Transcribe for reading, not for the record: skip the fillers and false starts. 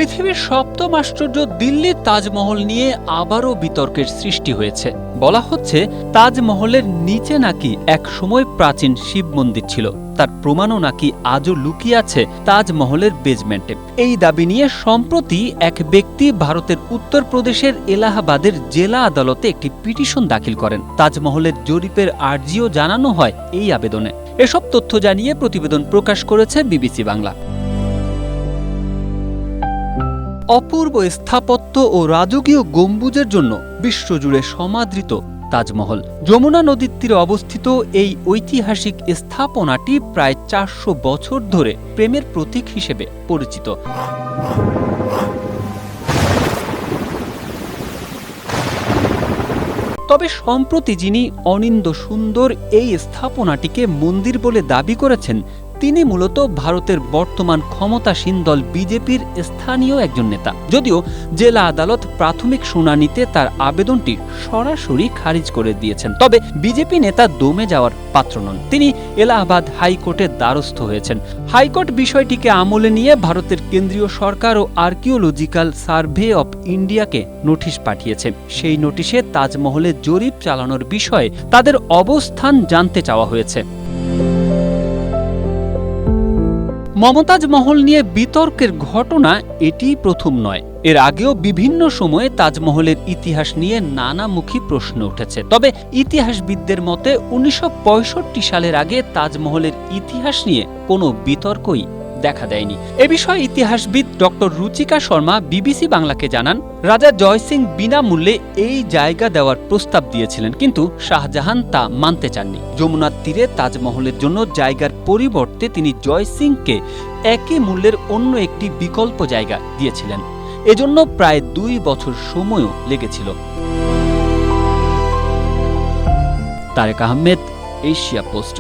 পৃথিবীর সপ্তম আশ্চর্য দিল্লির তাজমহল নিয়ে আবারও বিতর্কের সৃষ্টি হয়েছে। বলা হচ্ছে তাজমহলের নিচে নাকি এক সময় প্রাচীন শিব মন্দির ছিল, তার প্রমাণও নাকি আজও লুকিয়ে আছে তাজমহলের বেজমেন্টে। এই দাবি নিয়ে সম্প্রতি এক ব্যক্তি ভারতের উত্তরপ্রদেশের এলাহাবাদের জেলা আদালতে একটি পিটিশন দাখিল করেন। তাজমহলের জরিপের আর্জিও জানানো হয় এই আবেদনে। এসব তথ্য জানিয়ে প্রতিবেদন প্রকাশ করেছে বিবিসি বাংলা। অপূর্ব স্থাপত্য ও রাজকীয় গম্বুজের জন্য বিশ্বজুড়ে সমাদৃত তাজমহল। যমুনা নদীর তীরে অবস্থিত এই ঐতিহাসিক স্থাপনাটি প্রায় ৪০০ বছর ধরে প্রেমের প্রতীক হিসেবে পরিচিত। তবে সম্প্রতি যিনি অনিন্দ সুন্দর এই স্থাপনাটিকে মন্দির বলে দাবি করেছেন, তিনি মূলত ভারতের বর্তমান ক্ষমতাসীন দল বিজেপির স্থানীয় একজন নেতা। যদিও জেলা আদালত প্রাথমিক শুনানিতে তার আবেদনটি সরাসরি খারিজ করে দিয়েছেন, তবে বিজেপি নেতা দমে যাওয়ার পাত্র নন। তিনি এলাহাবাদ হাইকোর্টের দ্বারস্থ হয়েছেন। হাইকোর্ট বিষয়টিকে আমলে নিয়ে ভারতের কেন্দ্রীয় সরকার ও আর্কিওলজিক্যাল সার্ভে অব ইন্ডিয়াকে নোটিশ পাঠিয়েছে। সেই নোটিশে তাজমহলের জরিপ চালানোর বিষয়ে তাদের অবস্থান জানতে চাওয়া হয়েছে। মমতাজ মহল নিয়ে বিতর্কের ঘটনা এটি প্রথম নয়। এর আগেও বিভিন্ন সময়ে তাজমহলের ইতিহাস নিয়ে নানামুখী প্রশ্ন উঠেছে। তবে ইতিহাসবিদদের মতে ১৯৬৫ সালের আগে তাজমহলের ইতিহাস নিয়ে কোনো বিতর্কই দেখা দেয়নি। এ বিষয়ে ইতিহাসবিদ ডক্টর রুচিকা শর্মা বিবিসি বাংলাকে জানান, রাজা জয় সিং বিনামূল্যে এই জায়গা দেওয়ার প্রস্তাব দিয়েছিলেন, কিন্তু শাহজাহান তা মানতে চাননি। যমুনার তীরে তাজমহলের জন্য জায়গার পরিবর্তে তিনি জয় সিংকে একই মূল্যের অন্য একটি বিকল্প জায়গা দিয়েছিলেন। এজন্য প্রায় ২ বছর সময়ও লেগেছিল। Tarek Ahmed, Asia post.